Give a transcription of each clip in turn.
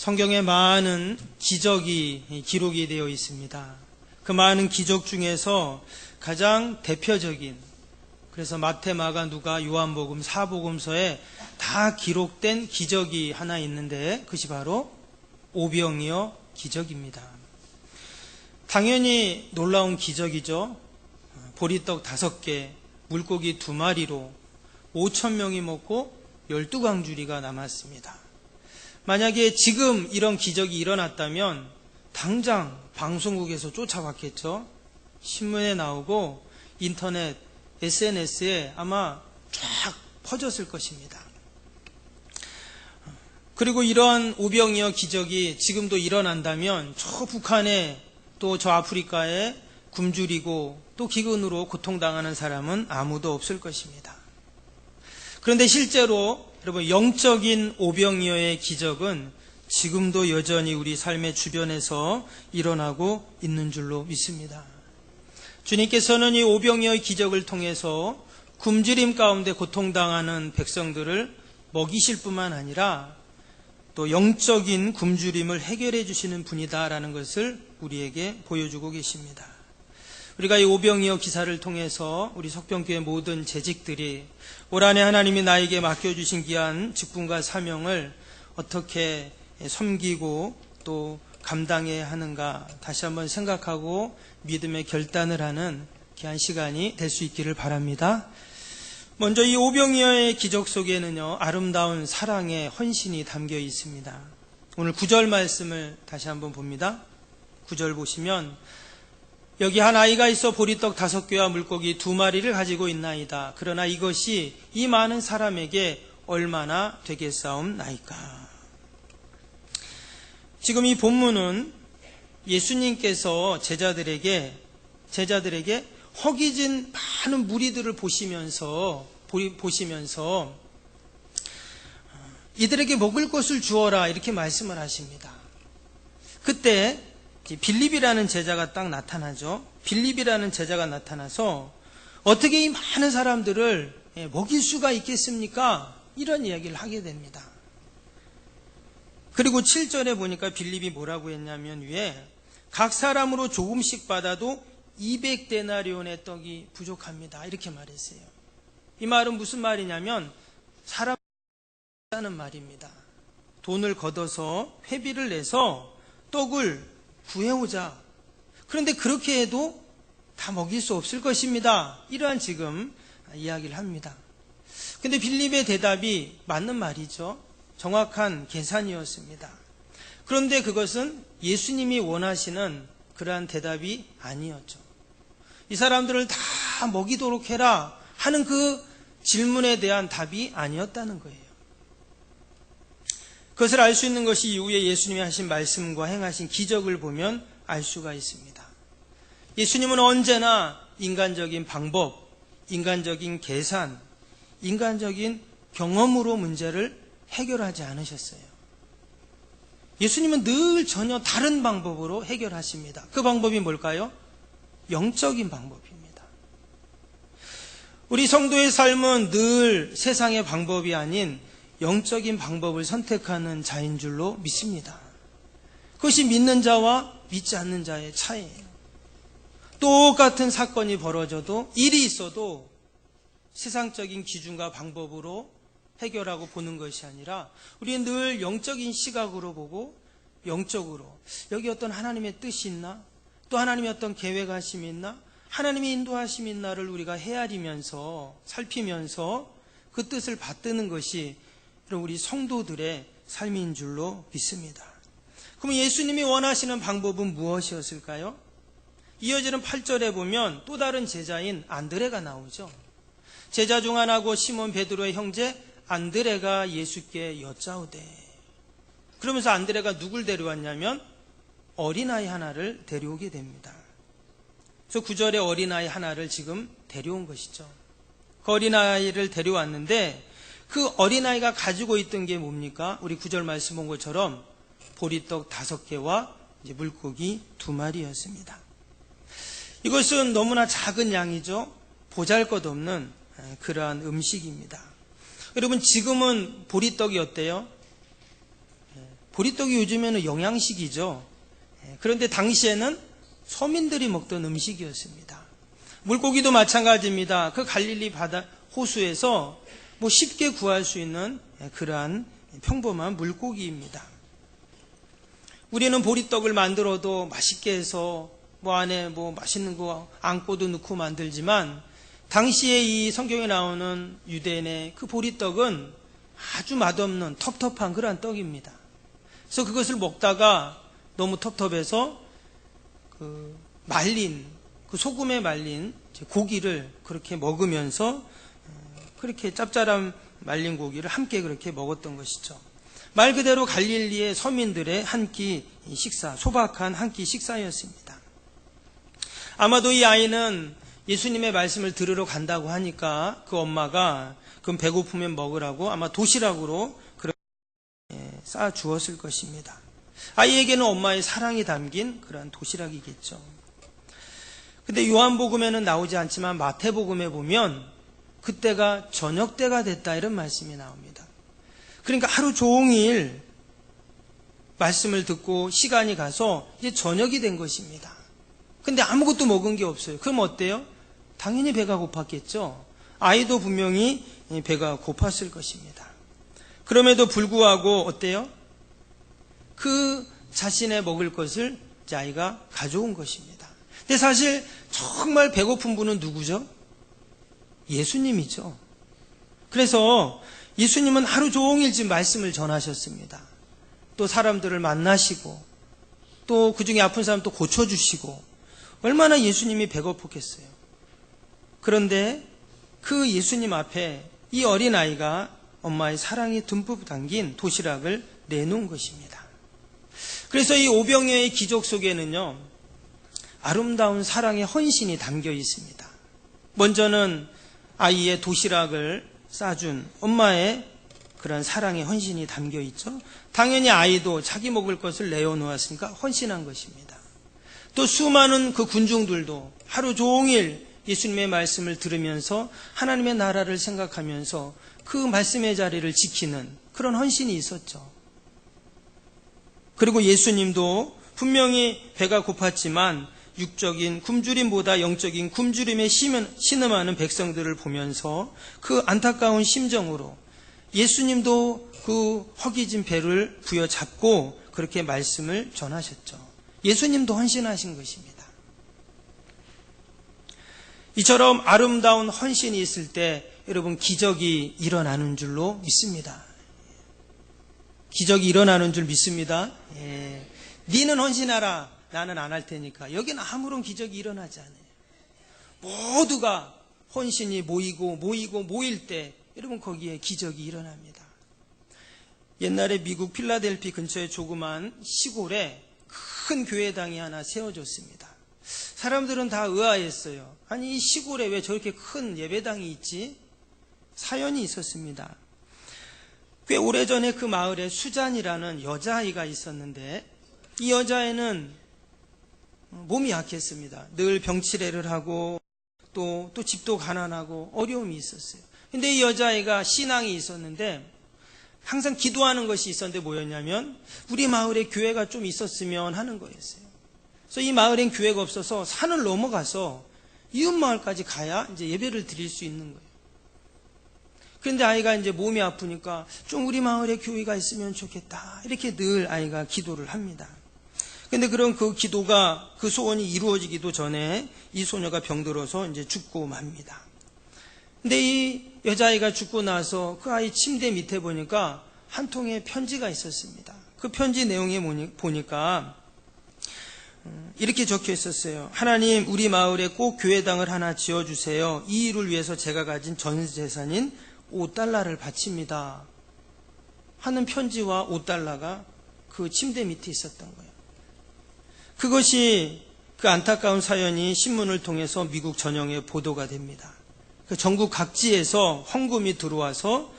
성경에 많은 기적이 기록이 되어 있습니다. 그 많은 기적 중에서 가장 대표적인, 그래서 마태, 마가, 누가, 요한복음, 사복음서에 다 기록된 기적이 하나 있는데 그것이 바로 오병이어 기적입니다. 당연히 놀라운 기적이죠. 보리떡 5개, 물고기 2마리로 5,000명이 먹고 12광주리가 남았습니다. 만약에 지금 이런 기적이 일어났다면 당장 방송국에서 쫓아왔겠죠. 신문에 나오고 인터넷, SNS에 아마 쫙 퍼졌을 것입니다. 그리고 이러한 오병이어 기적이 지금도 일어난다면 저 북한에 또 저 아프리카에 굶주리고 또 기근으로 고통당하는 사람은 아무도 없을 것입니다. 그런데 실제로 여러분, 영적인 오병이어의 기적은 지금도 여전히 우리 삶의 주변에서 일어나고 있는 줄로 믿습니다. 주님께서는 이 오병이어의 기적을 통해서 굶주림 가운데 고통당하는 백성들을 먹이실 뿐만 아니라 또 영적인 굶주림을 해결해 주시는 분이다라는 것을 우리에게 보여주고 계십니다. 우리가 이 오병이어 기사를 통해서 우리 석병교회 모든 재직들이 올 한해 하나님이 나에게 맡겨주신 귀한 직분과 사명을 어떻게 섬기고 또 감당해야 하는가 다시 한번 생각하고 믿음의 결단을 하는 귀한 시간이 될 수 있기를 바랍니다. 먼저 이 오병이어의 기적 속에는요, 아름다운 사랑의 헌신이 담겨 있습니다. 오늘 9절 말씀을 다시 한번 봅니다. 9절 보시면 여기 한 아이가 있어 보리떡 5개와 물고기 2마리를 가지고 있나이다. 그러나 이것이 이 많은 사람에게 얼마나 되겠사옵나이까. 지금 이 본문은 예수님께서 제자들에게 허기진 많은 무리들을 보시면서 이들에게 먹을 것을 주어라 이렇게 말씀을 하십니다. 그때 빌립이라는 제자가 딱 나타나죠. 빌립이라는 제자가 나타나서 어떻게 이 많은 사람들을 먹일 수가 있겠습니까? 이런 이야기를 하게 됩니다. 그리고 7절에 보니까 빌립이 뭐라고 했냐면 위에 각 사람으로 조금씩 받아도 200데나리온의 떡이 부족합니다. 이렇게 말했어요. 이 말은 무슨 말이냐면 사람이라는 말입니다. 돈을 걷어서 회비를 내서 떡을 구해오자. 그런데 그렇게 해도 다 먹일 수 없을 것입니다. 이러한 지금 이야기를 합니다. 근데 빌립의 대답이 맞는 말이죠. 정확한 계산이었습니다. 그런데 그것은 예수님이 원하시는 그러한 대답이 아니었죠. 이 사람들을 다 먹이도록 해라 하는 그 질문에 대한 답이 아니었다는 거예요. 그것을 알 수 있는 것이 이후에 예수님이 하신 말씀과 행하신 기적을 보면 알 수가 있습니다. 예수님은 언제나 인간적인 방법, 인간적인 계산, 인간적인 경험으로 문제를 해결하지 않으셨어요. 예수님은 늘 전혀 다른 방법으로 해결하십니다. 그 방법이 뭘까요? 영적인 방법입니다. 우리 성도의 삶은 늘 세상의 방법이 아닌 영적인 방법을 선택하는 자인 줄로 믿습니다. 그것이 믿는 자와 믿지 않는 자의 차이예요. 똑같은 사건이 벌어져도 일이 있어도 세상적인 기준과 방법으로 해결하고 보는 것이 아니라 우리는 늘 영적인 시각으로 보고 영적으로 여기 어떤 하나님의 뜻이 있나? 또 하나님의 어떤 계획하심이 있나? 하나님의 인도하심이 있나를 우리가 헤아리면서 살피면서 그 뜻을 받드는 것이 우리 성도들의 삶인 줄로 믿습니다. 그럼 예수님이 원하시는 방법은 무엇이었을까요? 이어지는 8절에 보면 또 다른 제자인 안드레가 나오죠. 제자 중 하나고 시몬 베드로의 형제 안드레가 예수께 여짜오되, 그러면서 안드레가 누굴 데려왔냐면 어린아이 하나를 데려오게 됩니다. 그래서 9절에 어린아이 하나를 지금 데려온 것이죠. 그 어린아이를 데려왔는데 그 어린아이가 가지고 있던 게 뭡니까? 우리 9절 말씀 본 것처럼 보리떡 5개와 물고기 2마리였습니다. 이것은 너무나 작은 양이죠. 보잘것없는 그러한 음식입니다. 여러분, 지금은 보리떡이 어때요? 보리떡이 요즘에는 영양식이죠. 그런데 당시에는 서민들이 먹던 음식이었습니다. 물고기도 마찬가지입니다. 그 갈릴리 바다 호수에서 쉽게 구할 수 있는 그러한 평범한 물고기입니다. 우리는 보리떡을 만들어도 맛있게 해서 안에 맛있는 거 앙꼬도 넣고 만들지만 당시에 이 성경에 나오는 유대인의 그 보리떡은 아주 맛없는 텁텁한 그러한 떡입니다. 그래서 그것을 먹다가 너무 텁텁해서 소금에 말린 고기를 그렇게 먹으면서 그렇게 짭짤한 말린 고기를 함께 그렇게 먹었던 것이죠. 말 그대로 갈릴리의 서민들의 한 끼 식사, 소박한 한 끼 식사였습니다. 아마도 이 아이는 예수님의 말씀을 들으러 간다고 하니까 그 엄마가 그럼 배고프면 먹으라고 아마 도시락으로 그렇게 싸 주었을 것입니다. 아이에게는 엄마의 사랑이 담긴 그러한 도시락이겠죠. 근데 요한복음에는 나오지 않지만 마태복음에 보면 그때가 저녁 때가 됐다 이런 말씀이 나옵니다. 그러니까 하루 종일 말씀을 듣고 시간이 가서 이제 저녁이 된 것입니다. 근데 아무것도 먹은 게 없어요. 그럼 어때요? 당연히 배가 고팠겠죠. 아이도 분명히 배가 고팠을 것입니다. 그럼에도 불구하고 어때요? 그 자신의 먹을 것을 이제 아이가 가져온 것입니다. 근데 사실 정말 배고픈 분은 누구죠? 예수님이죠. 그래서 예수님은 하루 종일 지금 말씀을 전하셨습니다. 또 사람들을 만나시고 또 그중에 아픈 사람 또 고쳐주시고 얼마나 예수님이 배고팠겠어요. 그런데 그 예수님 앞에 이 어린아이가 엄마의 사랑이 듬뿍 담긴 도시락을 내놓은 것입니다. 그래서 이 오병이어의 기적 속에는요, 아름다운 사랑의 헌신이 담겨 있습니다. 먼저는 아이의 도시락을 싸준 엄마의 그런 사랑의 헌신이 담겨 있죠. 당연히 아이도 자기 먹을 것을 내어놓았으니까 헌신한 것입니다. 또 수많은 그 군중들도 하루 종일 예수님의 말씀을 들으면서 하나님의 나라를 생각하면서 그 말씀의 자리를 지키는 그런 헌신이 있었죠. 그리고 예수님도 분명히 배가 고팠지만 육적인 굶주림보다 영적인 굶주림에 신음하는 백성들을 보면서 그 안타까운 심정으로 예수님도 그 허기진 배를 부여잡고 그렇게 말씀을 전하셨죠. 예수님도 헌신하신 것입니다. 이처럼 아름다운 헌신이 있을 때 여러분 기적이 일어나는 줄로 믿습니다. 기적이 일어나는 줄 믿습니다. 니는 헌신하라. 나는 안 할 테니까. 여기는 아무런 기적이 일어나지 않아요. 모두가 헌신이 모일 때 여러분 거기에 기적이 일어납니다. 옛날에 미국 필라델피 근처에 조그만 시골에 큰 교회당이 하나 세워졌습니다. 사람들은 다 의아했어요. 아니 이 시골에 왜 저렇게 큰 예배당이 있지? 사연이 있었습니다. 꽤 오래전에 그 마을에 수잔이라는 여자아이가 있었는데 이 여자애는 몸이 약했습니다. 늘 병치레를 하고 또 집도 가난하고 어려움이 있었어요. 근데 이 여자아이가 신앙이 있었는데 항상 기도하는 것이 있었는데 뭐였냐면 우리 마을에 교회가 좀 있었으면 하는 거였어요. 그래서 이 마을엔 교회가 없어서 산을 넘어가서 이웃 마을까지 가야 이제 예배를 드릴 수 있는 거예요. 그런데 아이가 이제 몸이 아프니까 좀 우리 마을에 교회가 있으면 좋겠다. 이렇게 늘 아이가 기도를 합니다. 근데 그런 그 기도가 그 소원이 이루어지기도 전에 이 소녀가 병들어서 이제 죽고 맙니다. 근데 이 여자아이가 죽고 나서 그 아이 침대 밑에 보니까 한 통의 편지가 있었습니다. 그 편지 내용에 보니까 이렇게 적혀 있었어요. 하나님, 우리 마을에 꼭 교회당을 하나 지어주세요. 이 일을 위해서 제가 가진 전 재산인 $5를 바칩니다. 하는 편지와 $5가 그 침대 밑에 있었던 거예요. 그것이 그 안타까운 사연이 신문을 통해서 미국 전역에 보도가 됩니다. 그 전국 각지에서 헌금이 들어와서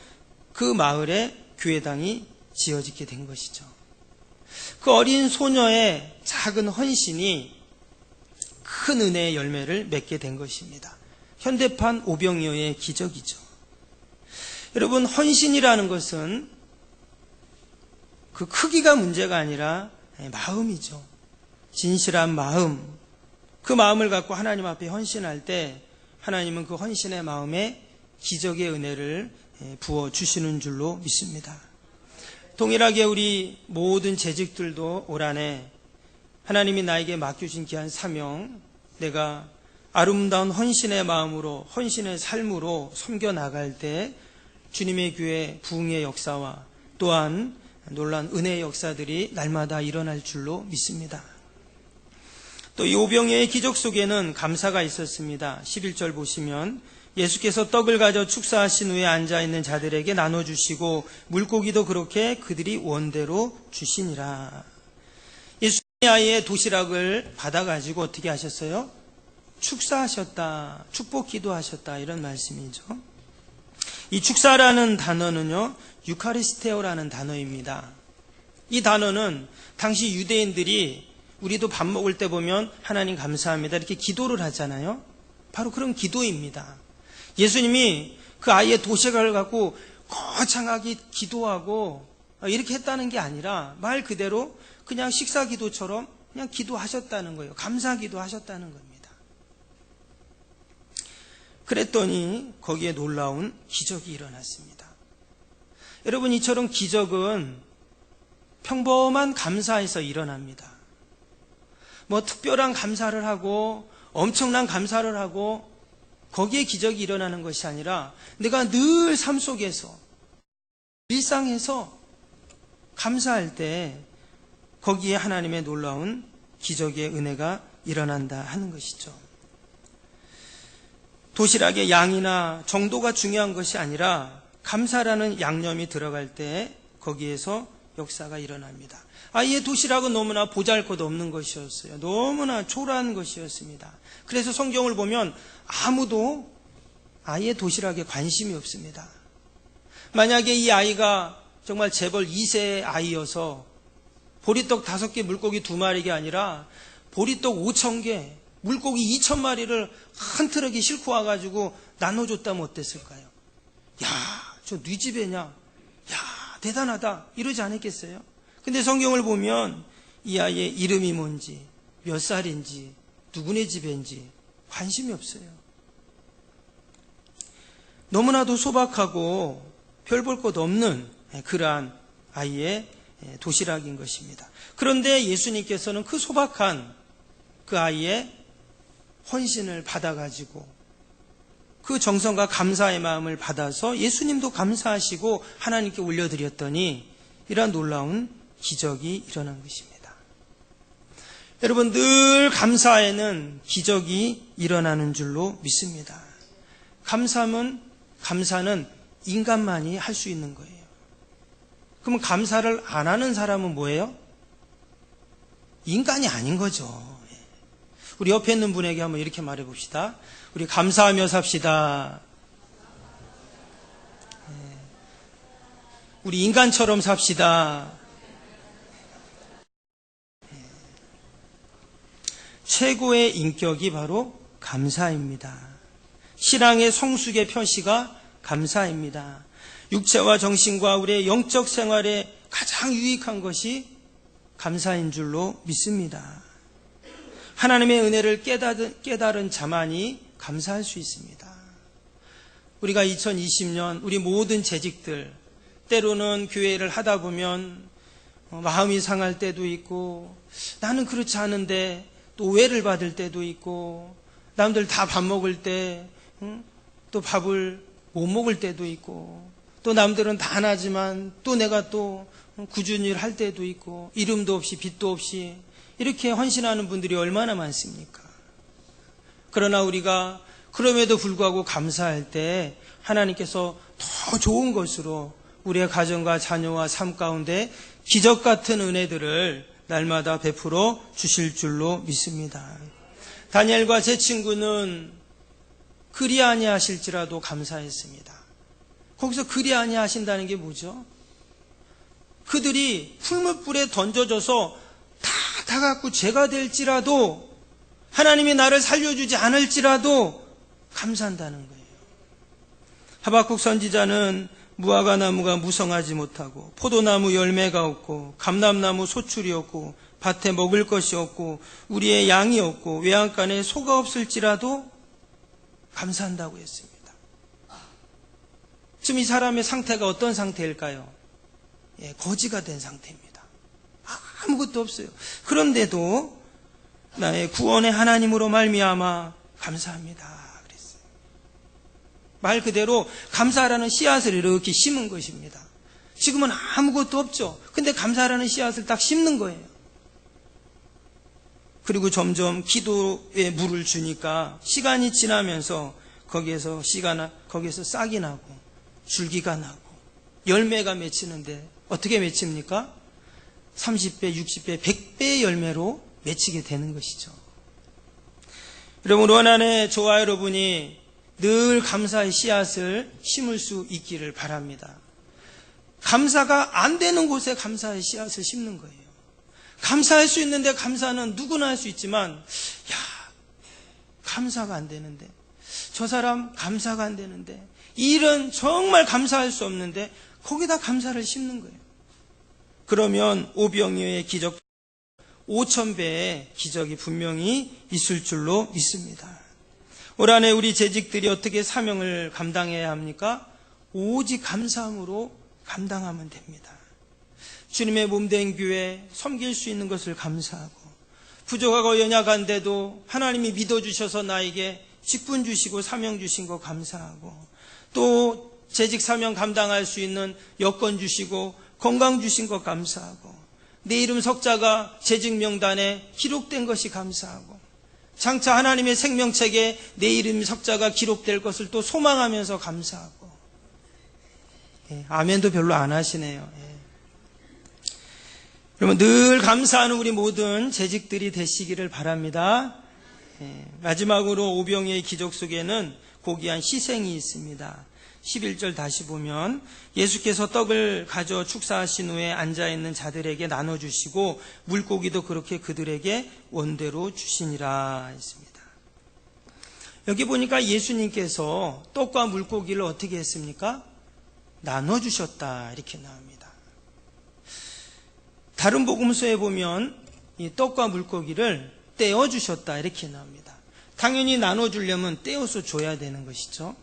그 마을에 교회당이 지어지게 된 것이죠. 그 어린 소녀의 작은 헌신이 큰 은혜의 열매를 맺게 된 것입니다. 현대판 오병이어의 기적이죠. 여러분, 헌신이라는 것은 그 크기가 문제가 아니라 마음이죠. 진실한 마음, 그 마음을 갖고 하나님 앞에 헌신할 때 하나님은 그 헌신의 마음에 기적의 은혜를 부어주시는 줄로 믿습니다. 동일하게 우리 모든 재직들도 올 한해 하나님이 나에게 맡겨준 귀한 사명, 내가 아름다운 헌신의 마음으로, 헌신의 삶으로 섬겨나갈 때 주님의 교회 부흥의 역사와 또한 놀라운 은혜의 역사들이 날마다 일어날 줄로 믿습니다. 또 이 오병이어의 기적 속에는 감사가 있었습니다. 11절 보시면 예수께서 떡을 가져 축사하신 후에 앉아있는 자들에게 나눠주시고 물고기도 그렇게 그들이 원대로 주시니라. 예수님이 아예 도시락을 받아가지고 어떻게 하셨어요? 축사하셨다, 축복 기도하셨다, 이런 말씀이죠. 이 축사라는 단어는요, 유카리스테오라는 단어입니다. 이 단어는 당시 유대인들이 우리도 밥 먹을 때 보면 하나님 감사합니다 이렇게 기도를 하잖아요. 바로 그런 기도입니다. 예수님이 그 아이의 도시락을 갖고 거창하게 기도하고 이렇게 했다는 게 아니라 말 그대로 그냥 식사 기도처럼 그냥 기도하셨다는 거예요. 감사 기도하셨다는 겁니다. 그랬더니 거기에 놀라운 기적이 일어났습니다. 여러분, 이처럼 기적은 평범한 감사에서 일어납니다. 뭐 특별한 감사를 하고 엄청난 감사를 하고 거기에 기적이 일어나는 것이 아니라 내가 늘 삶 속에서 일상에서 감사할 때 거기에 하나님의 놀라운 기적의 은혜가 일어난다 하는 것이죠. 도시락의 양이나 정도가 중요한 것이 아니라 감사라는 양념이 들어갈 때 거기에서 역사가 일어납니다. 아이의 도시락은 너무나 보잘것없는 것이었어요. 너무나 초라한 것이었습니다. 그래서 성경을 보면 아무도 아이의 도시락에 관심이 없습니다. 만약에 이 아이가 정말 재벌 2세의 아이여서 보리떡 5개, 물고기 2마리가 아니라 보리떡 5,000개, 물고기 2,000마리를 한 트럭에 싣고 와가지고 나눠줬다면 어땠을까요? 야, 저 네 집에냐? 야, 대단하다. 이러지 않았겠어요? 근데 성경을 보면 이 아이의 이름이 뭔지, 몇 살인지, 누구네 집인지 관심이 없어요. 너무나도 소박하고 별 볼 것 없는 그러한 아이의 도시락인 것입니다. 그런데 예수님께서는 그 소박한 그 아이의 헌신을 받아가지고 그 정성과 감사의 마음을 받아서 예수님도 감사하시고 하나님께 올려드렸더니 이러한 놀라운 기적이 일어난 것입니다. 여러분, 늘 감사에는 기적이 일어나는 줄로 믿습니다. 감사는 인간만이 할 수 있는 거예요. 그러면 감사를 안 하는 사람은 뭐예요? 인간이 아닌 거죠. 우리 옆에 있는 분에게 한번 이렇게 말해 봅시다. 우리 감사하며 삽시다. 우리 인간처럼 삽시다. 최고의 인격이 바로 감사입니다. 신앙의 성숙의 표시가 감사입니다. 육체와 정신과 우리의 영적 생활에 가장 유익한 것이 감사인 줄로 믿습니다. 하나님의 은혜를 깨달은 자만이 감사할 수 있습니다. 우리가 2020년 우리 모든 재직들, 때로는 교회를 하다 보면 마음이 상할 때도 있고, 나는 그렇지 않은데 또 오해를 받을 때도 있고, 남들 다 밥 먹을 때 또 밥을 못 먹을 때도 있고, 또 남들은 다 안 하지만 또 내가 또 꾸준히 할 때도 있고, 이름도 없이 빚도 없이 이렇게 헌신하는 분들이 얼마나 많습니까? 그러나 우리가 그럼에도 불구하고 감사할 때 하나님께서 더 좋은 것으로 우리의 가정과 자녀와 삶 가운데 기적 같은 은혜들을 날마다 베풀어 주실 줄로 믿습니다. 다니엘과 제 친구는 그리 아니하실지라도 감사했습니다. 거기서 그리 아니하신다는 게 뭐죠? 그들이 풀무불에 던져져서 다 갖고 죄가 될지라도, 하나님이 나를 살려주지 않을지라도 감사한다는 거예요. 하박국 선지자는 무화과 나무가 무성하지 못하고 포도나무 열매가 없고 감람나무 소출이 없고 밭에 먹을 것이 없고 우리의 양이 없고 외양간에 소가 없을지라도 감사한다고 했습니다. 지금 이 사람의 상태가 어떤 상태일까요? 거지가 된 상태입니다. 아무것도 없어요. 그런데도 나의 구원의 하나님으로 말미암아 감사합니다 그랬어요. 말 그대로 감사라는 씨앗을 이렇게 심은 것입니다. 지금은 아무것도 없죠. 근데 감사라는 씨앗을 딱 심는 거예요. 그리고 점점 기도에 물을 주니까 시간이 지나면서 거기에서 싹이 나고 줄기가 나고 열매가 맺히는데 어떻게 맺힙니까? 30배, 60배, 100배의 열매로 맺히게 되는 것이죠. 여러분, 원 안에 저와 여러분이 늘 감사의 씨앗을 심을 수 있기를 바랍니다. 감사가 안 되는 곳에 감사의 씨앗을 심는 거예요. 감사할 수 있는데 감사는 누구나 할 수 있지만 감사가 안 되는데 저 사람 감사가 안 되는데 이 일은 정말 감사할 수 없는데 거기다 감사를 심는 거예요. 그러면 오병이어의 기적 5,000배의 기적이 분명히 있을 줄로 믿습니다. 올 한해 우리 재직들이 어떻게 사명을 감당해야 합니까? 오직 감사함으로 감당하면 됩니다. 주님의 몸된 교회 섬길 수 있는 것을 감사하고 부족하고 연약한데도 하나님이 믿어주셔서 나에게 직분 주시고 사명 주신 거 감사하고 또 재직 사명 감당할 수 있는 여건 주시고 건강 주신 것 감사하고 내 이름 석자가 재직 명단에 기록된 것이 감사하고 장차 하나님의 생명책에 내 이름 석자가 기록될 것을 또 소망하면서 감사하고 아멘도 별로 안 하시네요. 여러분 늘 감사하는 우리 모든 재직들이 되시기를 바랍니다. 마지막으로 오병이어의 기적 속에는 고귀한 희생이 있습니다. 11절 다시 보면 예수께서 떡을 가져 축사하신 후에 앉아있는 자들에게 나눠주시고 물고기도 그렇게 그들에게 원대로 주시니라 했습니다. 여기 보니까 예수님께서 떡과 물고기를 어떻게 했습니까? 나눠주셨다 이렇게 나옵니다. 다른 복음서에 보면 이 떡과 물고기를 떼어주셨다 이렇게 나옵니다. 당연히 나눠주려면 떼어서 줘야 되는 것이죠.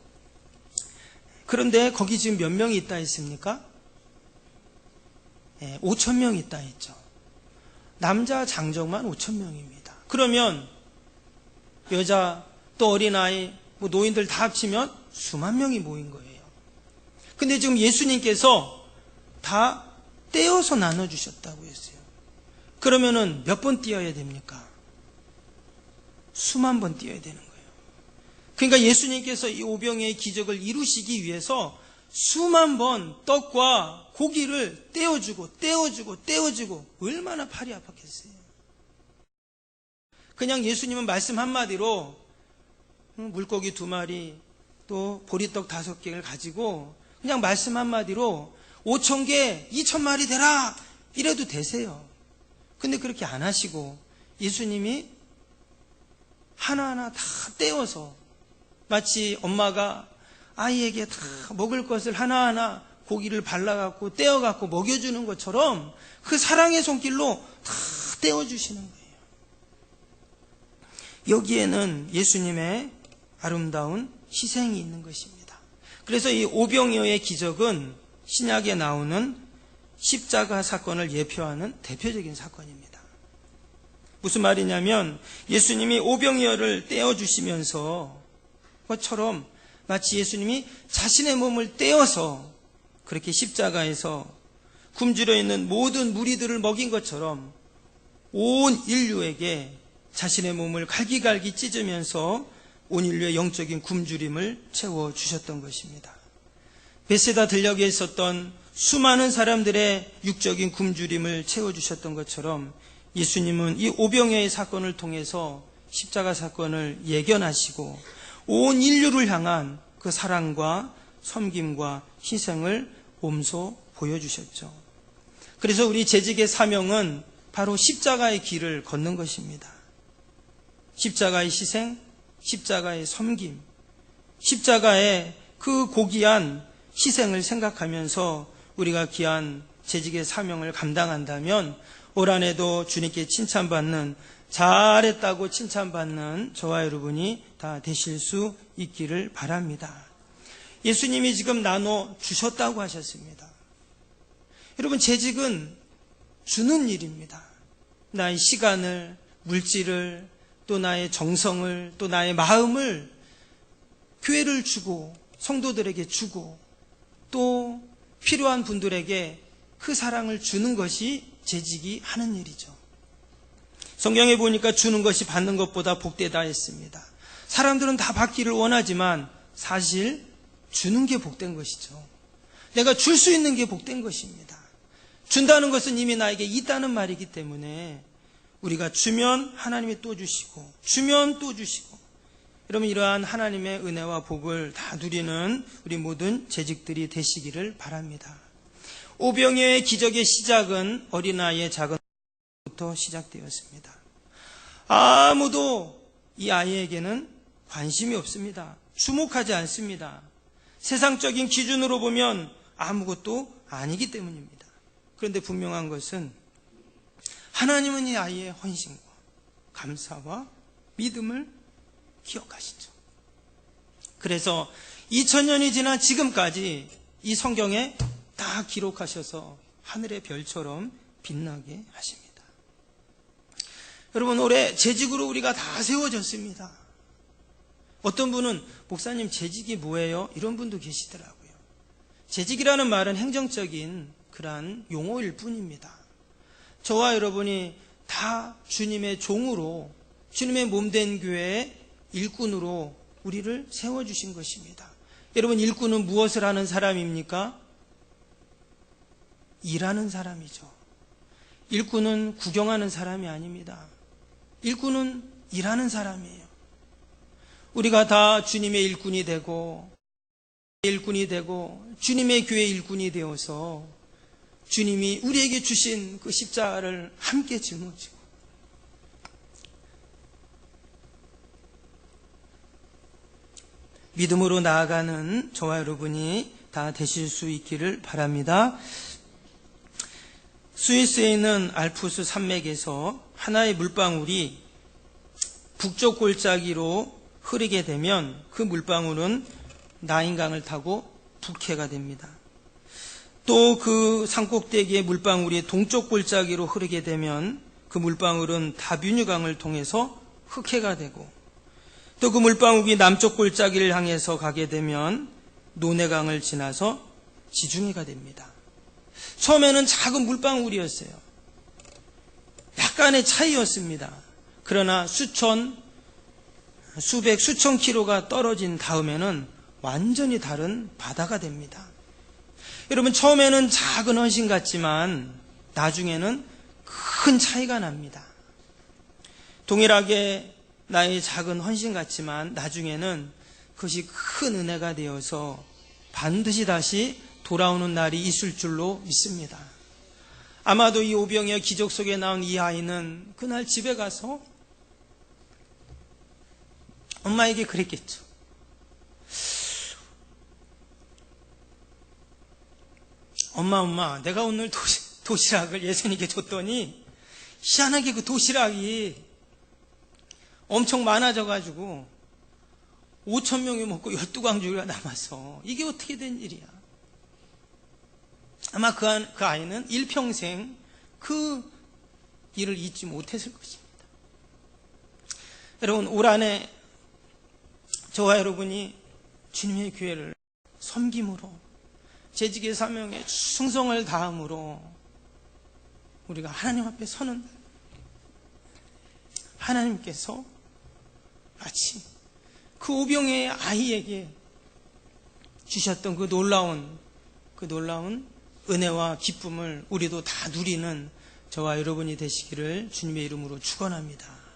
그런데 거기 지금 몇 명이 있다 했습니까? 5,000명 있다 했죠. 남자 장정만 5,000명입니다. 그러면 여자 또 어린아이 노인들 다 합치면 수만 명이 모인 거예요. 근데 지금 예수님께서 다 떼어서 나눠주셨다고 했어요. 그러면은 몇 번 띄어야 됩니까? 수만 번 띄어야 되는 거예요. 그러니까 예수님께서 이 오병이어의 기적을 이루시기 위해서 수만 번 떡과 고기를 떼어주고 얼마나 팔이 아팠겠어요. 그냥 예수님은 말씀 한마디로 물고기 2마리 또 보리떡 5개를 가지고 그냥 말씀 한마디로 5,000개 2,000마리 되라 이래도 되세요. 근데 그렇게 안 하시고 예수님이 하나하나 다 떼어서 마치 엄마가 아이에게 다 먹을 것을 하나하나 고기를 발라갖고 떼어갖고 먹여주는 것처럼 그 사랑의 손길로 다 떼어주시는 거예요. 여기에는 예수님의 아름다운 희생이 있는 것입니다. 그래서 이 오병이어의 기적은 신약에 나오는 십자가 사건을 예표하는 대표적인 사건입니다. 무슨 말이냐면 예수님이 오병이어를 떼어주시면서 것처럼 마치 예수님이 자신의 몸을 떼어서 그렇게 십자가에서 굶주려 있는 모든 무리들을 먹인 것처럼 온 인류에게 자신의 몸을 갈기갈기 찢으면서 온 인류의 영적인 굶주림을 채워주셨던 것입니다. 베세다 들녘에 있었던 수많은 사람들의 육적인 굶주림을 채워주셨던 것처럼 예수님은 이 오병이어의 사건을 통해서 십자가 사건을 예견하시고 온 인류를 향한 그 사랑과 섬김과 희생을 몸소 보여주셨죠. 그래서 우리 재직의 사명은 바로 십자가의 길을 걷는 것입니다. 십자가의 희생, 십자가의 섬김, 십자가의 그 고귀한 희생을 생각하면서 우리가 귀한 재직의 사명을 감당한다면 올 한해도 주님께 칭찬받는, 잘했다고 칭찬받는 저와 여러분이 다 되실 수 있기를 바랍니다. 예수님이 지금 나눠 주셨다고 하셨습니다. 여러분, 재직은 주는 일입니다. 나의 시간을, 물질을, 또 나의 정성을, 또 나의 마음을 교회를 주고 성도들에게 주고 또 필요한 분들에게 그 사랑을 주는 것이 재직이 하는 일이죠. 성경에 보니까 주는 것이 받는 것보다 복되다 했습니다. 사람들은 다 받기를 원하지만 사실 주는 게 복된 것이죠. 내가 줄 수 있는 게 복된 것입니다. 준다는 것은 이미 나에게 있다는 말이기 때문에 우리가 주면 하나님이 또 주시고 주면 또 주시고, 여러분, 이러한 하나님의 은혜와 복을 다 누리는 우리 모든 재직들이 되시기를 바랍니다. 오병이어의 기적의 시작은 어린아이의 작은 부터 시작되었습니다. 아무도 이 아이에게는 관심이 없습니다. 주목하지 않습니다. 세상적인 기준으로 보면 아무것도 아니기 때문입니다. 그런데 분명한 것은 하나님은 이 아이의 헌신과 감사와 믿음을 기억하시죠. 그래서 2000년이 지난 지금까지 이 성경에 다 기록하셔서 하늘의 별처럼 빛나게 하십니다. 여러분, 올해 재직으로 우리가 다 세워졌습니다. 어떤 분은 목사님 재직이 뭐예요? 이런 분도 계시더라고요. 재직이라는 말은 행정적인 그러한 용어일 뿐입니다. 저와 여러분이 다 주님의 종으로, 주님의 몸된 교회의 일꾼으로 우리를 세워주신 것입니다. 여러분, 일꾼은 무엇을 하는 사람입니까? 일하는 사람이죠. 일꾼은 구경하는 사람이 아닙니다. 일꾼은 일하는 사람이에요. 우리가 다 주님의 일꾼이 되고 주님의 교회 일꾼이 되어서 주님이 우리에게 주신 그 십자가를 함께 짊어지고 믿음으로 나아가는 저와 여러분이 다 되실 수 있기를 바랍니다. 스위스에 있는 알프스 산맥에서 하나의 물방울이 북쪽 골짜기로 흐르게 되면 그 물방울은 나인강을 타고 북해가 됩니다. 또 그 산꼭대기의 물방울이 동쪽 골짜기로 흐르게 되면 그 물방울은 다뷴유강을 통해서 흑해가 되고, 또 그 물방울이 남쪽 골짜기를 향해서 가게 되면 노네강을 지나서 지중해가 됩니다. 처음에는 작은 물방울이었어요. 약간의 차이였습니다. 그러나 수천 킬로가 떨어진 다음에는 완전히 다른 바다가 됩니다. 여러분, 처음에는 작은 헌신 같지만 나중에는 큰 차이가 납니다. 동일하게 나의 작은 헌신 같지만 나중에는 그것이 큰 은혜가 되어서 반드시 다시 돌아오는 날이 있을 줄로 믿습니다. 아마도 이 오병이어 기적 속에 나온 이 아이는 그날 집에 가서 엄마에게 그랬겠죠. 엄마, 내가 오늘 도시락을 예수님께 줬더니 희한하게 그 도시락이 엄청 많아져가지고 5,000명이 먹고 12광주리가 남아서 이게 어떻게 된 일이야. 아마 그 아이는 일평생 그 일을 잊지 못했을 것입니다. 여러분, 올 한해 저와 여러분이 주님의 교회를 섬김으로, 재직의 사명에 충성을 다함으로 우리가 하나님 앞에 서는 날, 하나님께서 마치 그 오병이어의 아이에게 주셨던 그 놀라운 은혜와 기쁨을 우리도 다 누리는 저와 여러분이 되시기를 주님의 이름으로 축원합니다.